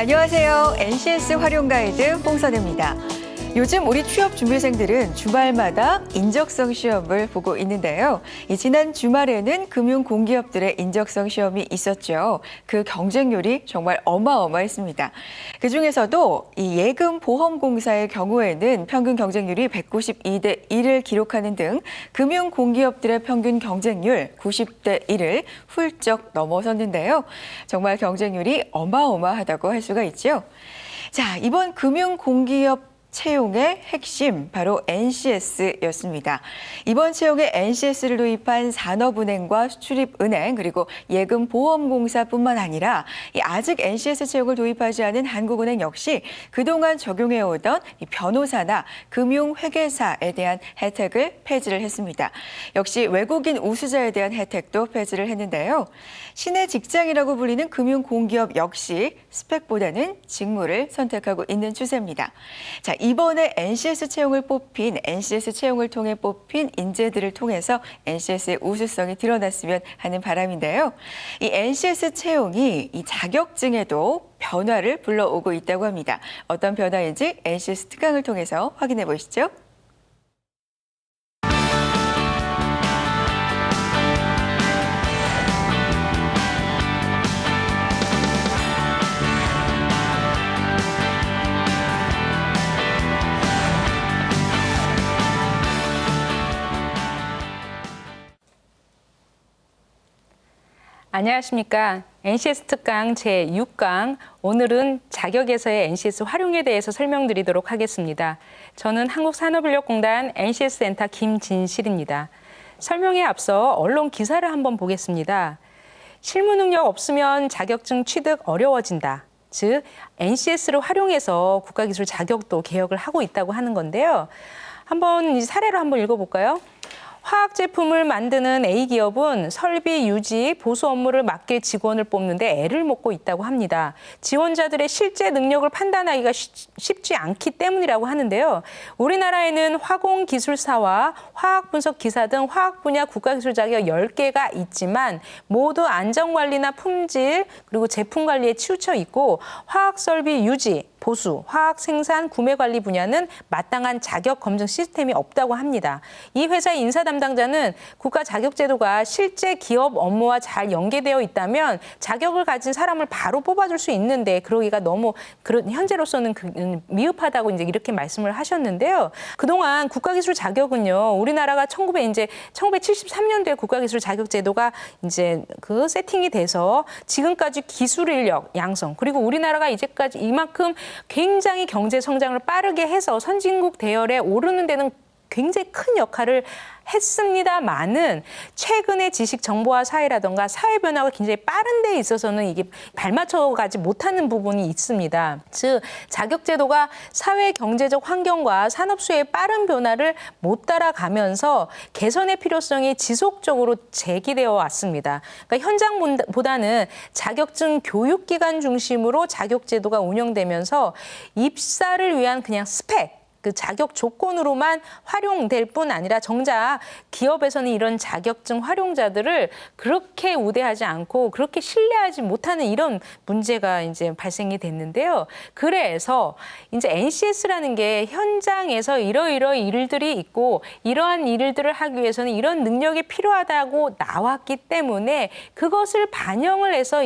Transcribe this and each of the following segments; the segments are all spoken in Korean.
안녕하세요. NCS 활용 가이드 홍선혜입니다. 요즘 우리 취업 준비생들은 주말마다 인적성 시험을 보고 있는데요. 지난 주말에는 금융 공기업들의 인적성 시험이 있었죠. 그 경쟁률이 정말 어마어마했습니다. 그중에서도 이 예금보험공사의 경우에는 평균 경쟁률이 192대 1을 기록하는 등 금융 공기업들의 평균 경쟁률 90대 1을 훌쩍 넘어섰는데요. 정말 경쟁률이 어마어마하다고 할 수가 있죠. 자, 이번 금융 공기업 채용의 핵심, 바로 NCS였습니다. 이번 채용에 NCS를 도입한 산업은행과 수출입은행, 그리고 예금보험공사뿐만 아니라 아직 NCS 채용을 도입하지 않은 한국은행 역시 그동안 적용해오던 변호사나 금융회계사에 대한 혜택을 폐지를 했습니다. 역시 외국인 우수자에 대한 혜택도 폐지를 했는데요. 신의 직장이라고 불리는 금융공기업 역시 스펙보다는 직무를 선택하고 있는 추세입니다. 자, 이번에 NCS 채용을 통해 뽑힌 인재들을 통해서 NCS의 우수성이 드러났으면 하는 바람인데요. 이 NCS 채용이 이 자격증에도 변화를 불러오고 있다고 합니다. 어떤 변화인지 NCS 특강을 통해서 확인해 보시죠. 안녕하십니까. NCS 특강 제6강, 오늘은 자격에서의 NCS 활용에 대해서 설명드리도록 하겠습니다. 저는 한국산업인력공단 NCS 센터 김진실입니다. 설명에 앞서 언론 기사를 한번 보겠습니다. 실무 능력 없으면 자격증 취득 어려워진다. 즉, NCS를 활용해서 국가기술 자격도 개혁을 하고 있다고 하는 건데요. 한번 사례로 한번 읽어볼까요? 화학 제품을 만드는 A기업은 설비, 유지, 보수 업무를 맡길 직원을 뽑는데 애를 먹고 있다고 합니다. 지원자들의 실제 능력을 판단하기가 쉽지 않기 때문이라고 하는데요. 우리나라에는 화공기술사와 화학분석기사 등 화학 분야 국가기술 자격 10개가 있지만 모두 안전관리나 품질 그리고 제품 관리에 치우쳐 있고 화학설비 유지, 보수, 화학 생산, 구매 관리 분야는 마땅한 자격 검증 시스템이 없다고 합니다. 이 회사의 인사 담당자는 국가 자격 제도가 실제 기업 업무와 잘 연계되어 있다면 자격을 가진 사람을 바로 뽑아줄 수 있는데 그러기가 너무 현재로서는 미흡하다고 이렇게 말씀을 하셨는데요. 그동안 국가기술 자격은요, 우리나라가 1973년도에 국가기술 자격 제도가 세팅이 돼서 지금까지 기술 인력 양성 그리고 우리나라가 이제까지 이만큼 굉장히 경제 성장을 빠르게 해서 선진국 대열에 오르는 데는 굉장히 큰 역할을 했습니다만은 최근의 지식 정보화 사회라던가 사회 변화가 굉장히 빠른 데 있어서는 이게 발맞춰가지 못하는 부분이 있습니다. 즉 자격 제도가 사회 경제적 환경과 산업 수요의 빠른 변화를 못 따라가면서 개선의 필요성이 지속적으로 제기되어 왔습니다. 그러니까 현장보다는 자격증 교육기관 중심으로 자격 제도가 운영되면서 입사를 위한 그냥 스펙 그 자격 조건으로만 활용될 뿐 아니라 정작 기업에서는 이런 자격증 활용자들을 그렇게 우대하지 않고 그렇게 신뢰하지 못하는 이런 문제가 발생이 됐는데요. 그래서 NCS라는 게 현장에서 이러이러한 일들이 있고 이러한 일들을 하기 위해서는 이런 능력이 필요하다고 나왔기 때문에 그것을 반영을 해서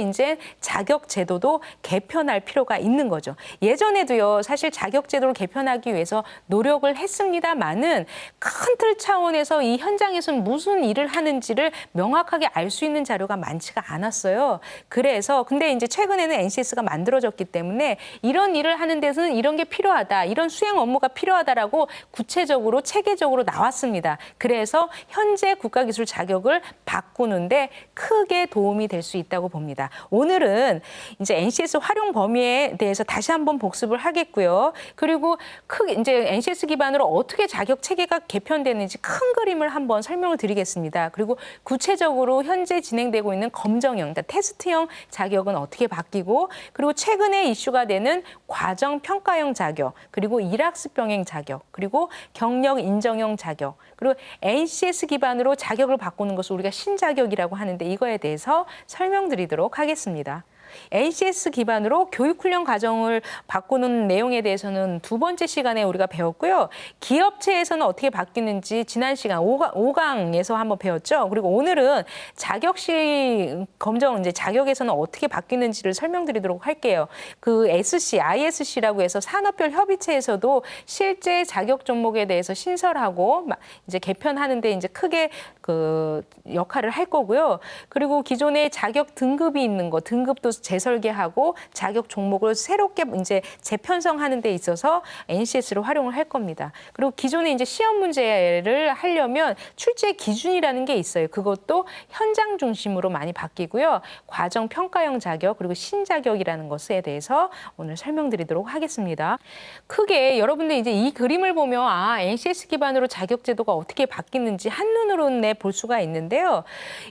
자격 제도도 개편할 필요가 있는 거죠. 예전에도요, 사실 자격 제도를 개편하기 위해서 노력을 했습니다만은 큰 틀 차원에서 이 현장에서는 무슨 일을 하는지를 명확하게 알 수 있는 자료가 많지가 않았어요. 그래서 근데 최근에는 NCS가 만들어졌기 때문에 이런 일을 하는 데서는 이런 게 필요하다, 이런 수행 업무가 필요하다라고 구체적으로 체계적으로 나왔습니다. 그래서 현재 국가기술 자격을 바꾸는데 크게 도움이 될 수 있다고 봅니다. 오늘은 NCS 활용 범위에 대해서 다시 한번 복습을 하겠고요. 그리고 크게 NCS 기반으로 어떻게 자격 체계가 개편되는지 큰 그림을 한번 설명을 드리겠습니다. 그리고 구체적으로 현재 진행되고 있는 검정형, 그러니까 테스트형 자격은 어떻게 바뀌고 그리고 최근에 이슈가 되는 과정 평가형 자격, 그리고 일학습 병행 자격, 그리고 경력 인정형 자격, 그리고 NCS 기반으로 자격을 바꾸는 것을 우리가 신자격이라고 하는데 이거에 대해서 설명드리도록 하겠습니다. NCS 기반으로 교육훈련 과정을 바꾸는 내용에 대해서는 두 번째 시간에 우리가 배웠고요. 기업체에서는 어떻게 바뀌는지 지난 시간 5강에서 한번 배웠죠. 그리고 오늘은 자격시 검정 이제 자격에서는 어떻게 바뀌는지를 설명드리도록 할게요. 그 SC, ISC라고 해서 산업별 협의체에서도 실제 자격 종목에 대해서 신설하고 이제 개편하는데 이제 크게 그 역할을 할 거고요. 그리고 기존에 자격 등급이 있는 거, 등급도 재설계하고 자격 종목을 새롭게 이제 재편성하는 데 있어서 NCS를 활용을 할 겁니다. 그리고 기존에 이제 시험 문제를 하려면 출제 기준이라는 게 있어요. 그것도 현장 중심으로 많이 바뀌고요. 과정 평가형 자격 그리고 신자격이라는 것에 대해서 오늘 설명드리도록 하겠습니다. 크게 여러분들 이제 이 그림을 보면 NCS 기반으로 자격 제도가 어떻게 바뀌는지 한눈으로 볼 수가 있는데요.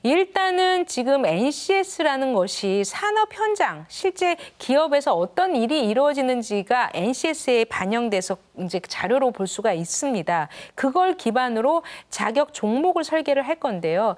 일단은 지금 NCS라는 것이 산업 현장, 실제 기업에서 어떤 일이 이루어지는지가 NCS에 반영돼서 이제 자료로 볼 수가 있습니다. 그걸 기반으로 자격 종목을 설계를 할 건데요.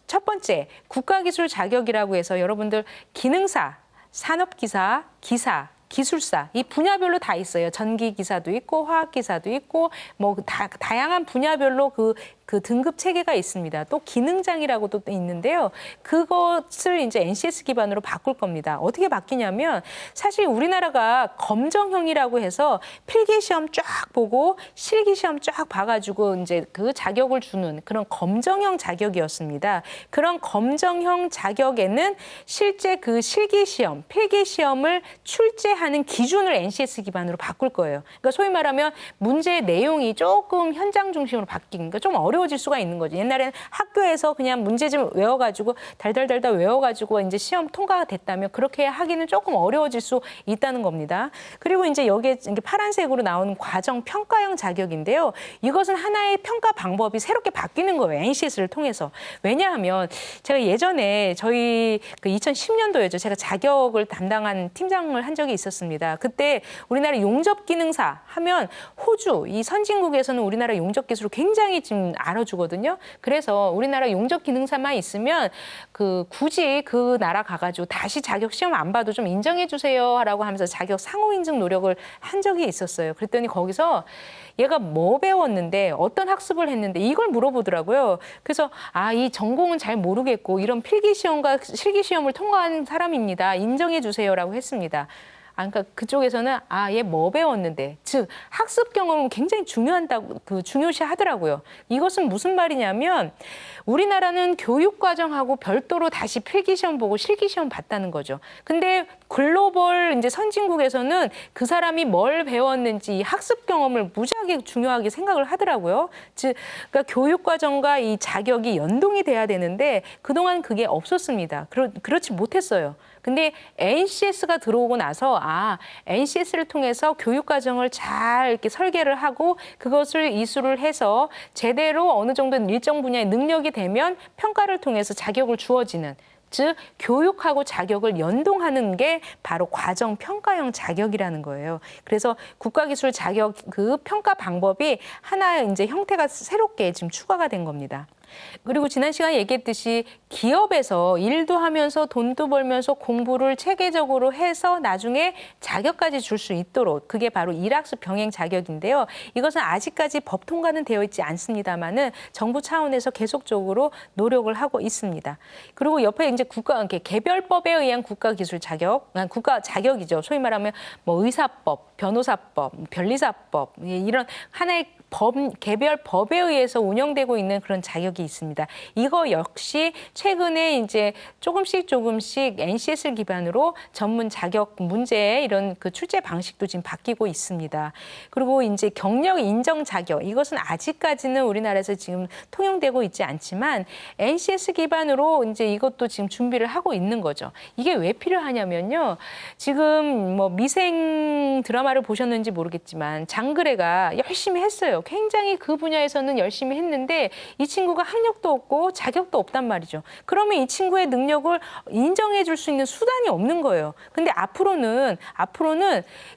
첫 번째, 국가기술 자격이라고 해서 여러분들 기능사, 산업기사, 기사, 기술사 이 분야별로 다 있어요. 전기기사도 있고 화학기사도 있고 뭐 다양한 분야별로 그 등급 체계가 있습니다. 또 기능장이라고도 또 있는데요. 그것을 이제 NCS 기반으로 바꿀 겁니다. 어떻게 바뀌냐면 사실 우리나라가 검정형이라고 해서 필기시험 쫙 보고 실기시험 쫙 봐가지고 이제 그 자격을 주는 그런 검정형 자격이었습니다. 그런 검정형 자격에는 실제 그 실기시험, 필기시험을 출제하는 기준을 NCS 기반으로 바꿀 거예요. 그러니까 소위 말하면 문제의 내용이 조금 현장 중심으로 바뀌니까 좀 어려워질 수가 있는 거죠. 옛날에는 학교에서 그냥 문제 좀 외워가지고 달달달달 외워가지고 이제 시험 통과가 됐다면 그렇게 하기는 조금 어려워질 수 있다는 겁니다. 그리고 이제 여기에 파란색으로 나오는 과정 평가형 자격인데요. 이것은 하나의 평가 방법이 새롭게 바뀌는 거예요. NCS를 통해서. 왜냐하면 제가 예전에 저희 그 2010년도였죠. 제가 자격을 담당한 팀장을 한 적이 있었습니다. 그때 우리나라 용접기능사 하면 호주, 이 선진국에서는 우리나라 용접기술을 굉장히 지금 알아주거든요. 그래서 우리나라 용접기능사만 있으면 굳이 그 나라 가가지고 다시 자격 시험 안 봐도 좀 인정해 주세요 라고 하면서 자격 상호 인증 노력을 한 적이 있었어요. 그랬더니 거기서 얘가 뭐 배웠는데 어떤 학습을 했는데 이걸 물어보더라고요. 그래서 이 전공은 잘 모르겠고 이런 필기시험과 실기시험을 통과한 사람입니다. 인정해 주세요라고 했습니다. 그러니까 그쪽에서는 얘 뭐 배웠는데, 즉 학습 경험은 굉장히 중요하다고 중요시 하더라고요. 이것은 무슨 말이냐면 우리나라는 교육 과정하고 별도로 다시 필기 시험 보고 실기 시험 봤다는 거죠. 근데 글로벌 이제 선진국에서는 그 사람이 뭘 배웠는지 이 학습 경험을 무지하게 중요하게 생각을 하더라고요. 즉 그러니까 교육 과정과 이 자격이 연동이 돼야 되는데 그동안 그게 없었습니다. 그렇지 못했어요. 근데 NCS가 들어오고 나서 NCS를 통해서 교육 과정을 잘 이렇게 설계를 하고 그것을 이수를 해서 제대로 어느 정도 일정 분야의 능력이 되면 평가를 통해서 자격을 주어지는, 즉 교육하고 자격을 연동하는 게 바로 과정 평가형 자격이라는 거예요. 그래서 국가기술 자격 그 평가 방법이 하나의 이제 형태가 새롭게 지금 추가가 된 겁니다. 그리고 지난 시간에 얘기했듯이 기업에서 일도 하면서 돈도 벌면서 공부를 체계적으로 해서 나중에 자격까지 줄 수 있도록, 그게 바로 일학습 병행 자격인데요. 이것은 아직까지 법 통과는 되어 있지 않습니다만은 정부 차원에서 계속적으로 노력을 하고 있습니다. 그리고 옆에 이제 개별법에 의한 국가기술 자격, 국가 자격이죠. 소위 말하면 뭐 의사법, 변호사법, 변리사법 이런 하나의 개별 법에 의해서 운영되고 있는 그런 자격이 있습니다. 이거 역시 최근에 이제 조금씩 NCS를 기반으로 전문 자격 문제 이런 그 출제 방식도 지금 바뀌고 있습니다. 그리고 이제 경력 인정 자격, 이것은 아직까지는 우리나라에서 지금 통용되고 있지 않지만 NCS 기반으로 이제 이것도 지금 준비를 하고 있는 거죠. 이게 왜 필요하냐면요. 지금 뭐 미생 드라마를 보셨는지 모르겠지만 장그래가 열심히 했어요. 굉장히 그 분야에서는 열심히 했는데 이 친구가 학력도 없고 자격도 없단 말이죠. 그러면 이 친구의 능력을 인정해 줄 수 있는 수단이 없는 거예요. 근데 앞으로는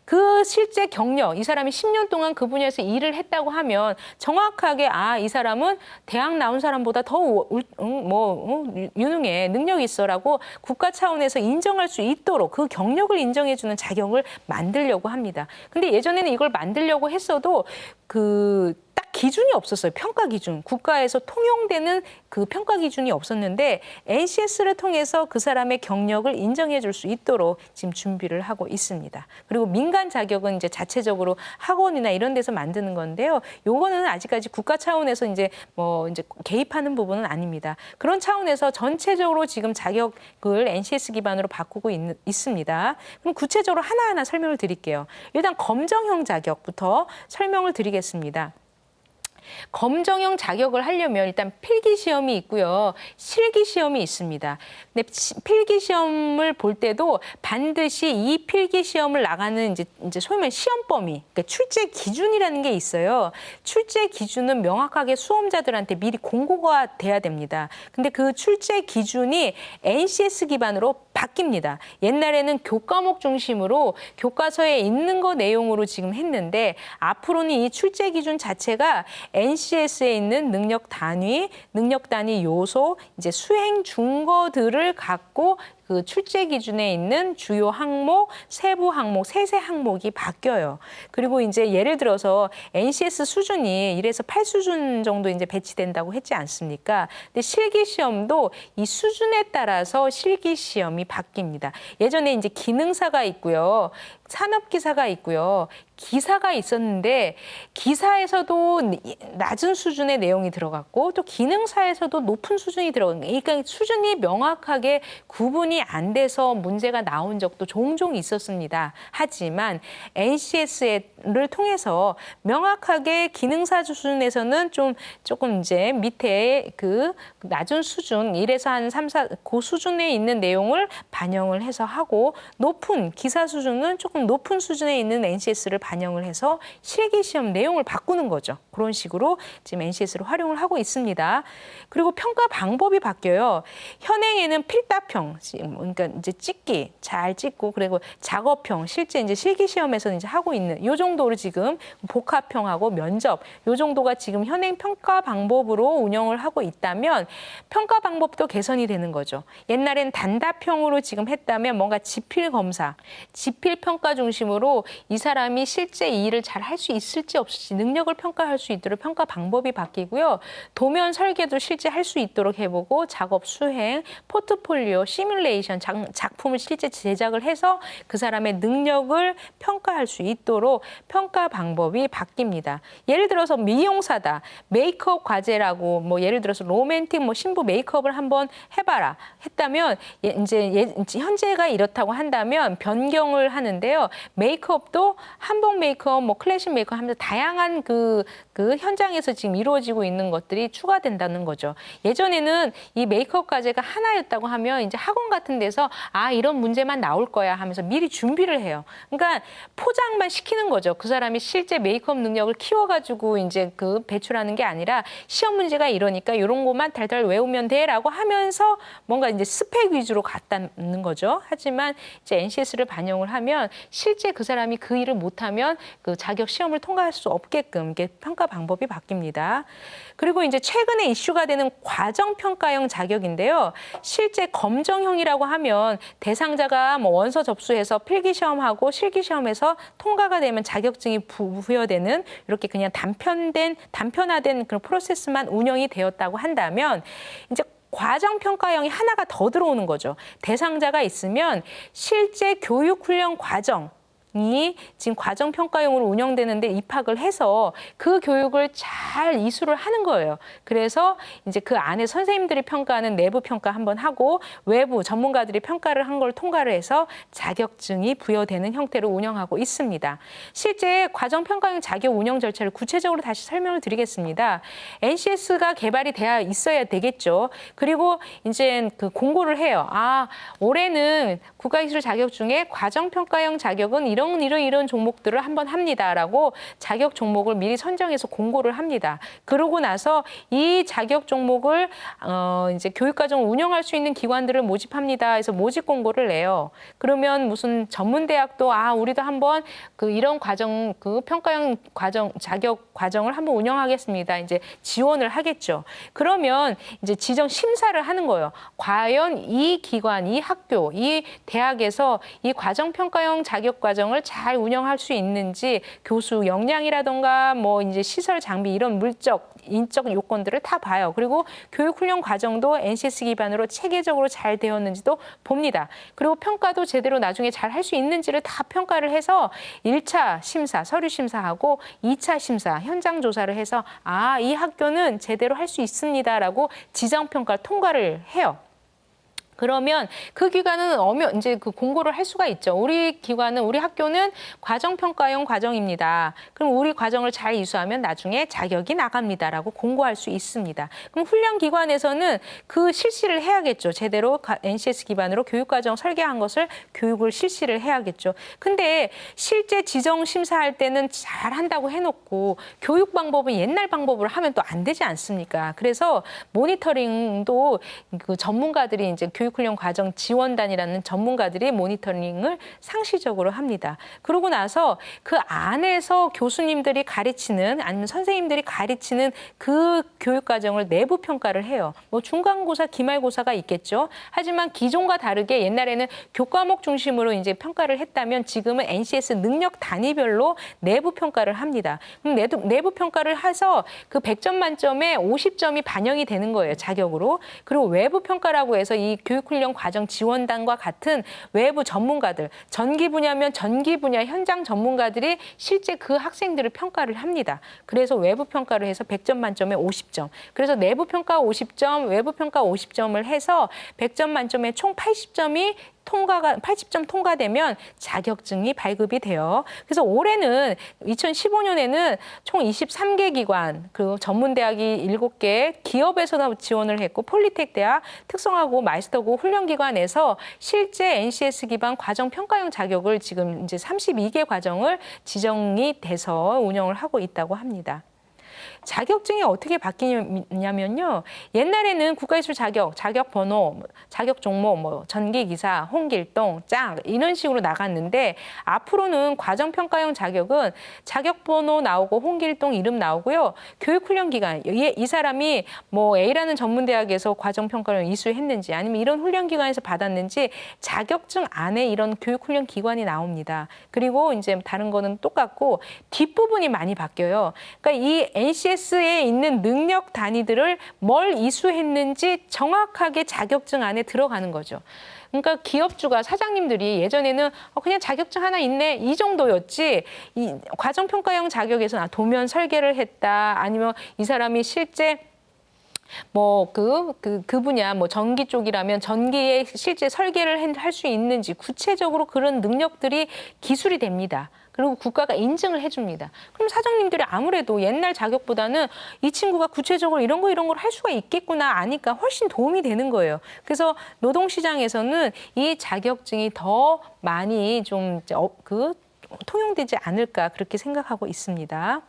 그 실제 경력, 이 사람이 10년 동안 그 분야에서 일을 했다고 하면 정확하게 이 사람은 대학 나온 사람보다 더 유능해, 능력이 있어라고 국가 차원에서 인정할 수 있도록 그 경력을 인정해 주는 자격을 만들려고 합니다. 근데 예전에는 이걸 만들려고 했어도 딱 기준이 없었어요. 평가 기준. 국가에서 통용되는 그 평가 기준이 없었는데 NCS를 통해서 그 사람의 경력을 인정해 줄 수 있도록 지금 준비를 하고 있습니다. 그리고 민간 자격은 이제 자체적으로 학원이나 이런 데서 만드는 건데요. 요거는 아직까지 국가 차원에서 이제 개입하는 부분은 아닙니다. 그런 차원에서 전체적으로 지금 자격을 NCS 기반으로 바꾸고 있습니다. 그럼 구체적으로 하나하나 설명을 드릴게요. 일단 검정형 자격부터 설명을 드리겠습니다. 검정형 자격을 하려면 일단 필기시험이 있고요. 실기시험이 있습니다. 근데 필기시험을 볼 때도 반드시 이 필기시험을 나가는 이제 소위 말해 시험 범위, 그러니까 출제 기준이라는 게 있어요. 출제 기준은 명확하게 수험자들한테 미리 공고가 돼야 됩니다. 근데 그 출제 기준이 NCS 기반으로 바뀝니다. 옛날에는 교과목 중심으로 교과서에 있는 거 내용으로 지금 했는데 앞으로는 이 출제 기준 자체가 NCS에 있는 능력 단위 요소, 이제 수행 준거들을 갖고 그 출제 기준에 있는 주요 항목, 세부 항목, 세세 항목이 바뀌어요. 그리고 이제 예를 들어서 NCS 수준이 1에서 8수준 정도 이제 배치된다고 했지 않습니까? 근데 실기 시험도 이 수준에 따라서 실기 시험이 바뀝니다. 예전에 이제 기능사가 있고요. 산업기사가 있고요. 기사가 있었는데 기사에서도 낮은 수준의 내용이 들어갔고 또 기능사에서도 높은 수준이 들어간 거예요. 그러니까 수준이 명확하게 구분이 안 돼서 문제가 나온 적도 종종 있었습니다. 하지만 NCS를 통해서 명확하게 기능사 수준에서는 조금 이제 밑에 그 낮은 수준 1에서 한 3, 4 그 수준에 있는 내용을 반영을 해서 하고 높은 기사 수준은 조금 높은 수준에 있는 NCS를 반영을 해서 실기시험 내용을 바꾸는 거죠. 그런 식으로 지금 NCS를 활용을 하고 있습니다. 그리고 평가 방법이 바뀌어요. 현행에는 필답형, 그러니까 이제 찍기, 잘 찍고 그리고 작업형, 실제 이제 실기시험에서 이제 하고 있는 요 정도로 지금 복합형하고 면접 요 정도가 지금 현행 평가 방법으로 운영을 하고 있다면 평가 방법도 개선이 되는 거죠. 옛날엔 단답형으로 지금 했다면 뭔가 지필 검사, 지필 평가 중심으로 이 사람이 실제 이 일을 잘 할 수 있을지 없을지 능력을 평가할 수 있도록 평가 방법이 바뀌고요. 도면 설계도 실제 할 수 있도록 해보고 작업 수행, 포트폴리오, 시뮬레이션, 작품을 실제 제작을 해서 그 사람의 능력을 평가할 수 있도록 평가 방법이 바뀝니다. 예를 들어서 미용사다. 메이크업 과제라고 예를 들어서 로맨틱 신부 메이크업을 한번 해봐라 했다면 이제 현재가 이렇다고 한다면 변경을 하는데요. 메이크업도 한복 메이크업, 클래식 메이크업 하면서 다양한 그 현장에서 지금 이루어지고 있는 것들이 추가된다는 거죠. 예전에는 이 메이크업 과제가 하나였다고 하면 이제 학원 같은 데서 이런 문제만 나올 거야 하면서 미리 준비를 해요. 그러니까 포장만 시키는 거죠. 그 사람이 실제 메이크업 능력을 키워가지고 이제 배출하는 게 아니라 시험 문제가 이러니까 이런 것만 달달 외우면 돼라고 하면서 뭔가 이제 스펙 위주로 갔다는 거죠. 하지만 이제 NCS를 반영을 하면 실제 그 사람이 그 일을 못하면 그 자격 시험을 통과할 수 없게끔 이게 평가 방법이 바뀝니다. 그리고 이제 최근에 이슈가 되는 과정평가형 자격인데요. 실제 검정형이라고 하면 대상자가 원서 접수해서 필기시험하고 실기시험에서 통과가 되면 자격증이 부여되는 이렇게 그냥 단편화된 그런 프로세스만 운영이 되었다고 한다면 이제 과정평가형이 하나가 더 들어오는 거죠. 대상자가 있으면 실제 교육훈련 과정이 지금 과정평가용으로 운영되는데 입학을 해서 그 교육을 잘 이수를 하는 거예요. 그래서 이제 그 안에 선생님들이 평가하는 내부 평가 한번 하고 외부 전문가들이 평가를 한 걸 통과를 해서 자격증이 부여되는 형태로 운영하고 있습니다. 실제 과정평가용 자격 운영 절차를 구체적으로 다시 설명을 드리겠습니다. NCS가 개발이 되어 있어야 되겠죠. 그리고 이제 그 공고를 해요. 올해는 국가기술 자격 중에 과정평가형 자격은 이런 이런 종목들을 한번 합니다라고 자격 종목을 미리 선정해서 공고를 합니다. 그러고 나서 이 자격 종목을 이제 교육과정을 운영할 수 있는 기관들을 모집합니다. 해서 모집 공고를 내요. 그러면 무슨 전문대학도 우리도 한번 이런 과정 평가형 과정 자격 과정을 한번 운영하겠습니다. 이제 지원을 하겠죠. 그러면 이제 지정 심사를 하는 거예요. 과연 이 기관, 이 학교, 이 대학에서 이 과정 평가형 자격 과정을 잘 운영할 수 있는지 교수 역량이라던가 뭐 이제 시설 장비 이런 물적 인적 요건들을 다 봐요. 그리고 교육훈련 과정도 NCS 기반으로 체계적으로 잘 되었는지도 봅니다. 그리고 평가도 제대로 나중에 잘 할 수 있는지를 다 평가를 해서 1차 심사, 서류 심사하고 2차 심사, 현장 조사를 해서 이 학교는 제대로 할 수 있습니다라고 지정평가를 통과를 해요. 그러면 그 기관은 이제 그 공고를 할 수가 있죠. 우리 학교는 과정평가형 과정입니다. 그럼 우리 과정을 잘 이수하면 나중에 자격이 나갑니다라고 공고할 수 있습니다. 그럼 훈련기관에서는 그 실시를 해야겠죠. 제대로 NCS 기반으로 교육과정 설계한 것을 교육을 실시를 해야겠죠. 근데 실제 지정 심사할 때는 잘 한다고 해놓고 교육 방법은 옛날 방법으로 하면 또 안 되지 않습니까? 그래서 모니터링도 그 전문가들이 이제 교육훈련 과정 지원단이라는 전문가들이 모니터링을 상시적으로 합니다. 그러고 나서 그 안에서 교수님들이 가르치는 아니면 선생님들이 가르치는 그 교육과정을 내부 평가를 해요. 뭐 중간고사, 기말고사가 있겠죠. 하지만 기존과 다르게 옛날에는 교과목 중심으로 이제 평가를 했다면 지금은 NCS 능력 단위별로 내부 평가를 합니다. 그럼 내부 평가를 해서 그 100점 만점에 50점이 반영이 되는 거예요. 자격으로. 그리고 외부 평가라고 해서 이 교육훈련 과정 지원단과 같은 외부 전문가들, 전기 분야면 전기 분야 현장 전문가들이 실제 그 학생들을 평가를 합니다. 그래서 외부 평가를 해서 100점 만점에 50점. 그래서 내부 평가 50점, 외부 평가 50점을 해서 100점 만점에 총 80점 통과되면 자격증이 발급이 돼요. 그래서 올해는 2015년에는 총 23개 기관, 그리고 전문대학이 7개, 기업에서 지원을 했고 폴리텍 대학, 특성화고, 마스터고 훈련기관에서 실제 NCS 기반 과정 평가형 자격을 지금 이제 32개 과정을 지정이 돼서 운영을 하고 있다고 합니다. 자격증이 어떻게 바뀌냐면요. 옛날에는 국가기술 자격 번호, 자격 종목, 전기기사, 홍길동, 짱 이런 식으로 나갔는데 앞으로는 과정평가형 자격은 자격 번호 나오고 홍길동 이름 나오고요. 교육훈련기관, 이 사람이 뭐 A라는 전문대학에서 과정평가를 이수했는지 아니면 이런 훈련기관에서 받았는지 자격증 안에 이런 교육훈련기관이 나옵니다. 그리고 이제 다른 거는 똑같고 뒷부분이 많이 바뀌어요. 그러니까 이 NCS에 있는 능력 단위들을 뭘 이수했는지 정확하게 자격증 안에 들어가는 거죠. 그러니까 기업주가 사장님들이 예전에는 그냥 자격증 하나 있네 이 정도였지 이 과정평가형 자격에서는 도면 설계를 했다 아니면 이 사람이 실제 그 분야, 전기 쪽이라면 전기에 실제 설계를 할 수 있는지 구체적으로 그런 능력들이 기술이 됩니다. 그리고 국가가 인증을 해줍니다. 그럼 사장님들이 아무래도 옛날 자격보다는 이 친구가 구체적으로 이런 걸 할 수가 있겠구나 아니까 훨씬 도움이 되는 거예요. 그래서 노동시장에서는 이 자격증이 더 많이 좀 통용되지 않을까 그렇게 생각하고 있습니다.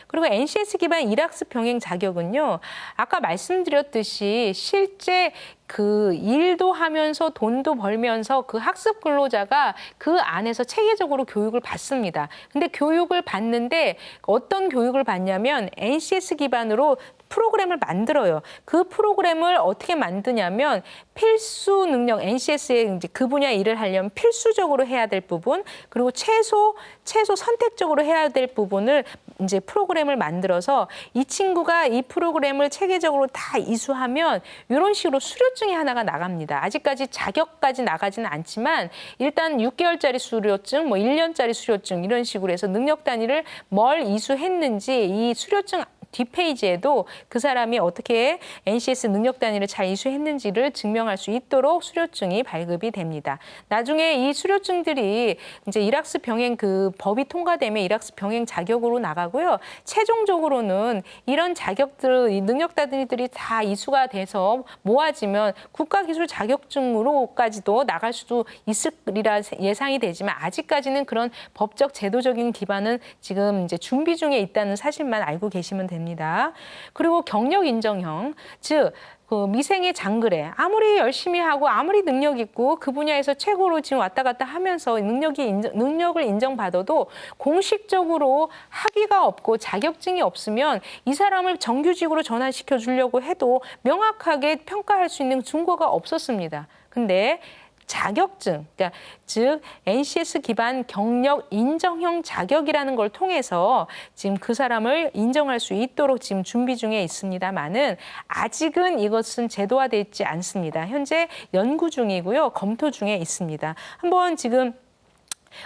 그리고 NCS 기반 일학습 병행 자격은요. 아까 말씀드렸듯이 실제 그 일도 하면서 돈도 벌면서 그 학습 근로자가 그 안에서 체계적으로 교육을 받습니다. 근데 교육을 받는데 어떤 교육을 받냐면 NCS 기반으로 프로그램을 만들어요. 그 프로그램을 어떻게 만드냐면 필수 능력, NCS에 이제 그 분야 일을 하려면 필수적으로 해야 될 부분, 그리고 최소 선택적으로 해야 될 부분을 이제 프로그램을 만들어서 이 친구가 이 프로그램을 체계적으로 다 이수하면 이런 식으로 수료증이 하나가 나갑니다. 아직까지 자격까지 나가지는 않지만 일단 6개월짜리 수료증, 1년짜리 수료증 이런 식으로 해서 능력 단위를 뭘 이수했는지 이 수료증 뒷페이지에도 그 사람이 어떻게 NCS 능력 단위를 잘 이수했는지를 증명할 수 있도록 수료증이 발급이 됩니다. 나중에 이 수료증들이 이제 일학습 병행 그 법이 통과되면 일학습 병행 자격으로 나가고요. 최종적으로는 이런 자격들, 이 능력 단위들이 다 이수가 돼서 모아지면 국가기술 자격증으로까지도 나갈 수도 있으리라 예상이 되지만 아직까지는 그런 법적 제도적인 기반은 지금 이제 준비 중에 있다는 사실만 알고 계시면 됩니다. 그리고 경력 인정형, 즉 그 미생의 장그래 아무리 열심히 하고 아무리 능력 있고 그 분야에서 최고로 지금 왔다 갔다 하면서 능력을 인정받아도 공식적으로 학위가 없고 자격증이 없으면 이 사람을 정규직으로 전환시켜 주려고 해도 명확하게 평가할 수 있는 증거가 없었습니다. 근데 자격증, 그러니까 즉 NCS 기반 경력 인정형 자격이라는 걸 통해서 지금 그 사람을 인정할 수 있도록 지금 준비 중에 있습니다만은 아직은 이것은 제도화되어 있지 않습니다. 현재 연구 중이고요, 검토 중에 있습니다. 한번 지금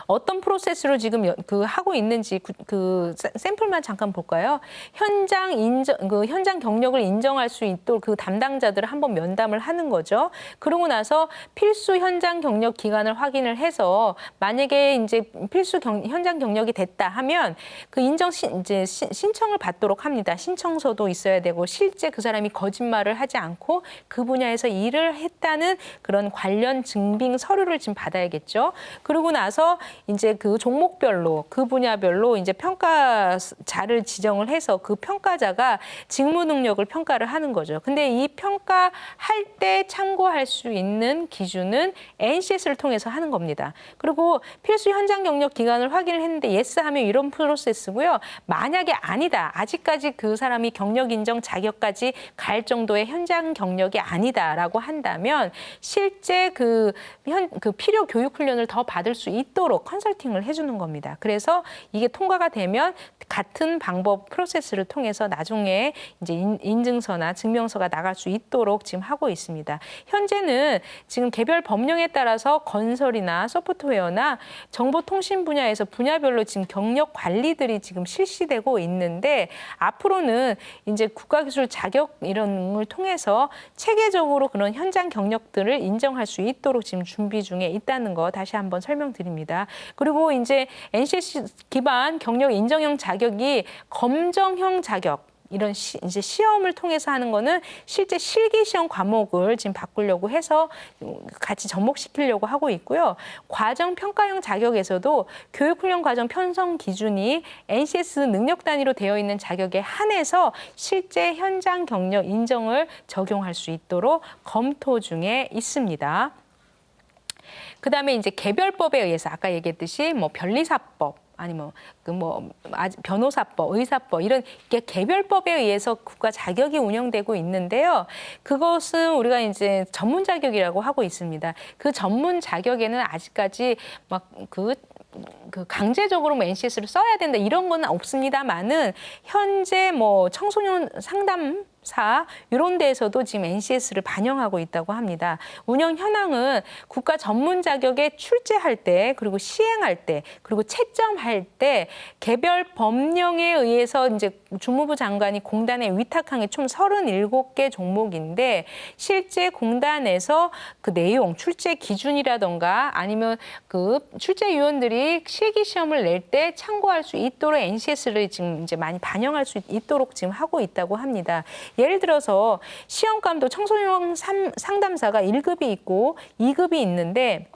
어떤 프로세스로 지금 하고 있는지 그 샘플만 잠깐 볼까요? 현장 경력을 인정할 수 있도록 그 담당자들을 한번 면담을 하는 거죠. 그러고 나서 필수 현장 경력 기간을 확인을 해서 만약에 이제 필수 현장 경력이 됐다 하면 그 신청을 받도록 합니다. 신청서도 있어야 되고 실제 그 사람이 거짓말을 하지 않고 그 분야에서 일을 했다는 그런 관련 증빙 서류를 지금 받아야겠죠. 그러고 나서 이제 그 종목별로 그 분야별로 이제 평가자를 지정을 해서 그 평가자가 직무 능력을 평가를 하는 거죠. 근데 이 평가할 때 참고할 수 있는 기준은 NCS를 통해서 하는 겁니다. 그리고 필수 현장 경력 기간을 확인을 했는데 예스 하면 이런 프로세스고요. 만약에 아니다. 아직까지 그 사람이 경력 인정 자격까지 갈 정도의 현장 경력이 아니다라고 한다면 실제 그 필요 교육 훈련을 더 받을 수 있도록 컨설팅을 해주는 겁니다. 그래서 이게 통과가 되면 같은 방법 프로세스를 통해서 나중에 이제 인증서나 증명서가 나갈 수 있도록 지금 하고 있습니다. 현재는 지금 개별 법령에 따라서 건설이나 소프트웨어나 정보통신 분야에서 분야별로 지금 경력 관리들이 지금 실시되고 있는데 앞으로는 이제 국가기술 자격 이런 걸 통해서 체계적으로 그런 현장 경력들을 인정할 수 있도록 지금 준비 중에 있다는 거 다시 한번 설명드립니다. 그리고 이제 NCS 기반 경력 인정형 자격이 검정형 자격 이런 이제 시험을 통해서 하는 거는 실제 실기 시험 과목을 지금 바꾸려고 해서 같이 접목시키려고 하고 있고요. 과정 평가형 자격에서도 교육훈련 과정 편성 기준이 NCS 능력 단위로 되어 있는 자격에 한해서 실제 현장 경력 인정을 적용할 수 있도록 검토 중에 있습니다. 그다음에 이제 개별법에 의해서 아까 얘기했듯이 뭐 변리사법 아니면 변호사법, 의사법 이런 개별법에 의해서 국가 자격이 운영되고 있는데요. 그것은 우리가 이제 전문 자격이라고 하고 있습니다. 그 전문 자격에는 아직까지 막 강제적으로 NCS를 써야 된다 이런 건 없습니다만은 현재 뭐 청소년 상담사 이런 데에서도 지금 NCS를 반영하고 있다고 합니다. 운영 현황은 국가 전문 자격에 출제할 때 그리고 시행할 때 그리고 채점할 때 개별 법령에 의해서 이제 주무부 장관이 공단에 위탁한 게 총 37개 종목인데 실제 공단에서 그 내용 출제 기준이라던가 아니면 그 출제위원들이 실기 시험을 낼 때 참고할 수 있도록 NCS를 지금 이제 많이 반영할 수 있도록 지금 하고 있다고 합니다. 예를 들어서 시험감도 청소년 상담사가 1급이 있고 2급이 있는데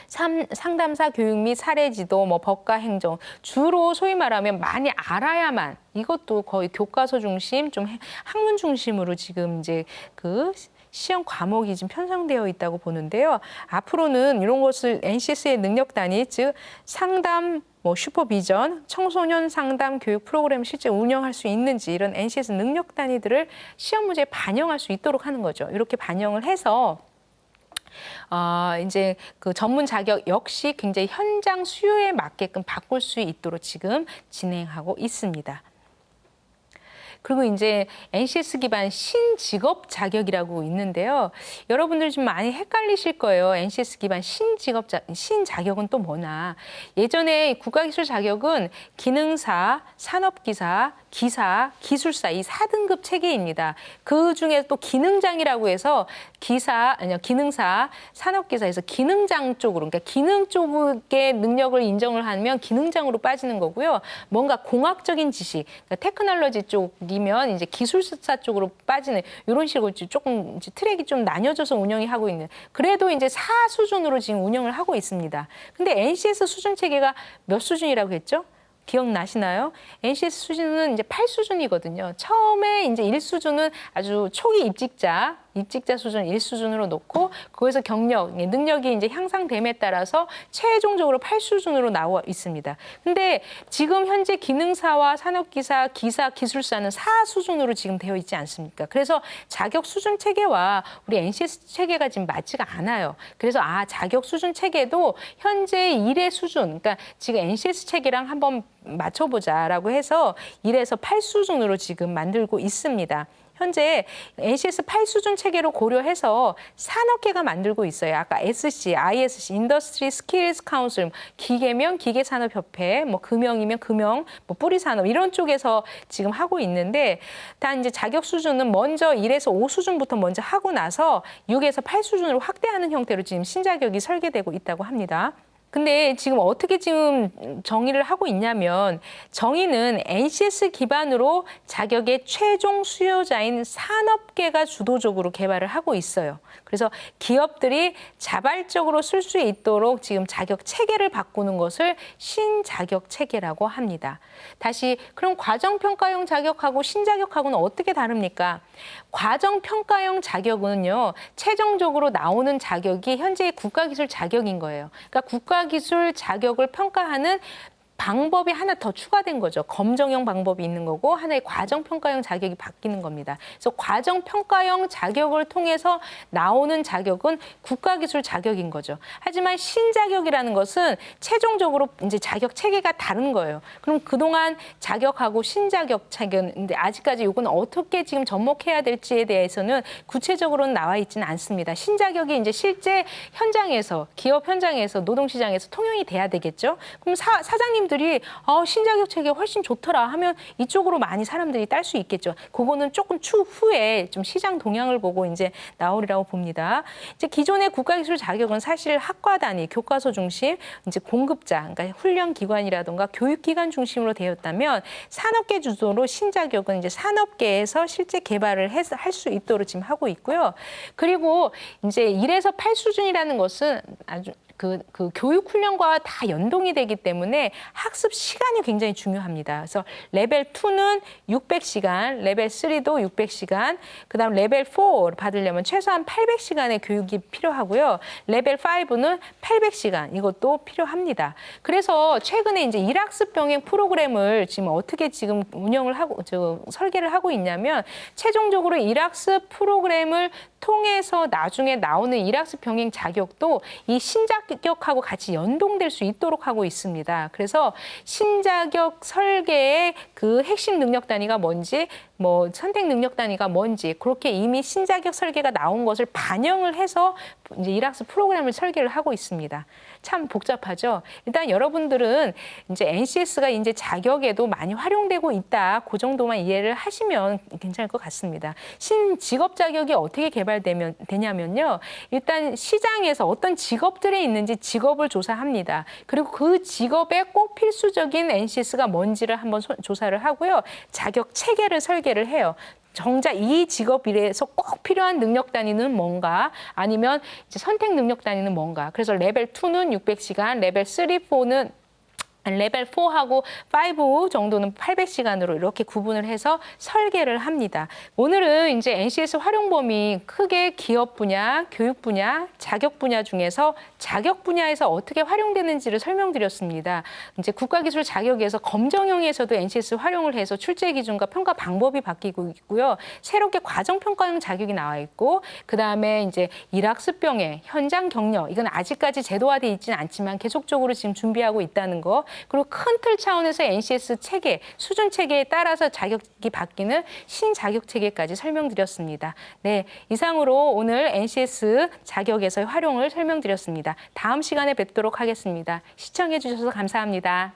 상담사 교육 및 사례지도, 법과 행정 주로 소위 말하면 많이 알아야만 이것도 거의 교과서 중심, 좀 학문 중심으로 지금 이제 그 시험 과목이 지금 편성되어 있다고 보는데요. 앞으로는 이런 것을 NCS의 능력 단위, 즉 상담, 슈퍼비전, 청소년 상담 교육 프로그램 실제 운영할 수 있는지 이런 NCS 능력 단위들을 시험 문제에 반영할 수 있도록 하는 거죠. 이렇게 반영을 해서 이제 그 전문 자격 역시 굉장히 현장 수요에 맞게끔 바꿀 수 있도록 지금 진행하고 있습니다. 그리고 이제 NCS 기반 신직업 자격이라고 있는데요. 여러분들 좀 많이 헷갈리실 거예요. NCS 기반 신자격은 또 뭐나. 예전에 국가기술 자격은 기능사, 산업기사, 기사, 기술사 이 4등급 체계입니다. 그 중에 또 기능장이라고 해서 기능사, 산업기사에서 기능장 쪽으로, 그러니까 기능 쪽의 능력을 인정을 하면 기능장으로 빠지는 거고요. 뭔가 공학적인 지식, 그러니까 테크놀로지 쪽이면 이제 기술사 쪽으로 빠지는 이런 식으로 조금 이제 트랙이 좀 나뉘어져서 운영이 하고 있는. 그래도 이제 4 수준으로 지금 운영을 하고 있습니다. 근데 NCS 수준 체계가 몇 수준이라고 했죠? 기억나시나요? NCS 수준은 이제 8수준이거든요. 처음에 이제 1수준은 아주 초기 입직자 수준 1수준으로 놓고 거기서 경력, 능력이 이제 향상됨에 따라서 최종적으로 8수준으로 나와 있습니다. 근데 지금 현재 기능사와 산업기사, 기사, 기술사는 4수준으로 지금 되어 있지 않습니까? 그래서 자격 수준 체계와 우리 NCS 체계가 지금 맞지가 않아요. 그래서 자격 수준 체계도 현재 1의 수준, 그러니까 지금 NCS 체계랑 한번 맞춰보자라고 해서 1에서 8수준으로 지금 만들고 있습니다. 현재 NCS 8수준 체계로 고려해서 산업계가 만들고 있어요. 아까 SC, ISC, Industry Skills Council, 기계면 기계산업협회, 뭐 금형이면 금형, 뭐 뿌리산업 이런 쪽에서 지금 하고 있는데 단 이제 자격 수준은 먼저 1에서 5수준부터 먼저 하고 나서 6에서 8수준으로 확대하는 형태로 지금 신자격이 설계되고 있다고 합니다. 근데 지금 어떻게 지금 정의를 하고 있냐면 정의는 NCS 기반으로 자격의 최종 수요자인 산업계가 주도적으로 개발을 하고 있어요. 그래서 기업들이 자발적으로 쓸 수 있도록 지금 자격 체계를 바꾸는 것을 신자격 체계라고 합니다. 다시 그럼 과정평가형 자격하고 신자격하고는 어떻게 다릅니까? 과정평가형 자격은요. 최종적으로 나오는 자격이 현재의 국가기술 자격인 거예요. 그러니까 국가기술 자격을 평가하는 방법이 하나 더 추가된 거죠. 검정형 방법이 있는 거고 하나의 과정평가형 자격이 바뀌는 겁니다. 그래서 과정평가형 자격을 통해서 나오는 자격은 국가기술 자격인 거죠. 하지만 신자격이라는 것은 최종적으로 이제 자격 체계가 다른 거예요. 그럼 그동안 자격하고 신자격 체계인데 아직까지 이건 어떻게 지금 접목해야 될지에 대해서는 구체적으로는 나와 있지는 않습니다. 신자격이 이제 실제 현장에서 기업 현장에서 노동시장에서 통용이 돼야 되겠죠. 그럼 사장님 들이 신자격 체계 훨씬 좋더라 하면 이쪽으로 많이 사람들이 딸 수 있겠죠. 그거는 조금 추후에 좀 시장 동향을 보고 이제 나오리라고 봅니다. 이제 기존의 국가기술 자격은 사실 학과 단위, 교과서 중심, 이제 공급자, 그러니까 훈련기관이라든가 교육기관 중심으로 되었다면 산업계 주도로 신자격은 이제 산업계에서 실제 개발을 할 수 있도록 지금 하고 있고요. 그리고 이제 1에서 8수준이라는 것은 아주 그 교육 훈련과 다 연동이 되기 때문에 학습 시간이 굉장히 중요합니다. 그래서 레벨 2는 600시간, 레벨 3도 600시간, 그다음 레벨 4 받으려면 최소한 800시간의 교육이 필요하고요. 레벨 5는 800시간 이것도 필요합니다. 그래서 최근에 이제 일학습 병행 프로그램을 지금 어떻게 지금 운영을 하고 설계를 하고 있냐면 최종적으로 일학습 프로그램을 통해서 나중에 나오는 일학습 병행 자격도 이 신자격하고 같이 연동될 수 있도록 하고 있습니다. 그래서 신자격 설계의 그 핵심 능력 단위가 뭔지, 뭐 선택 능력 단위가 뭔지 그렇게 이미 신자격 설계가 나온 것을 반영을 해서 이제 일학습 프로그램을 설계를 하고 있습니다. 참 복잡하죠. 일단 여러분들은 이제 NCS가 이제 자격에도 많이 활용되고 있다. 그 정도만 이해를 하시면 괜찮을 것 같습니다. 신직업 자격이 어떻게 개발되냐면요. 일단 시장에서 어떤 직업들이 있는지 직업을 조사합니다. 그리고 그 직업에 꼭 필수적인 NCS가 뭔지를 한번 조사를 하고요. 자격 체계를 설계를 해요. 정작 이 직업일에서 꼭 필요한 능력 단위는 뭔가 아니면 이제 선택 능력 단위는 뭔가. 그래서 레벨 2는 600시간, 레벨 3, 4는 레벨 4하고 5 정도는 800시간으로 이렇게 구분을 해서 설계를 합니다. 오늘은 이제 NCS 활용 범위 크게 기업 분야, 교육 분야, 자격 분야 중에서 자격 분야에서 어떻게 활용되는지를 설명드렸습니다. 이제 국가기술 자격에서 검정형에서도 NCS 활용을 해서 출제 기준과 평가 방법이 바뀌고 있고요. 새롭게 과정평가형 자격이 나와 있고 그다음에 이제 일학습 병행, 현장 경력 이건 아직까지 제도화되어 있지는 않지만 계속적으로 지금 준비하고 있다는 거. 그리고 큰 틀 차원에서 NCS 체계, 수준 체계에 따라서 자격이 바뀌는 신자격 체계까지 설명드렸습니다. 네, 이상으로 오늘 NCS 자격에서의 활용을 설명드렸습니다. 다음 시간에 뵙도록 하겠습니다. 시청해 주셔서 감사합니다.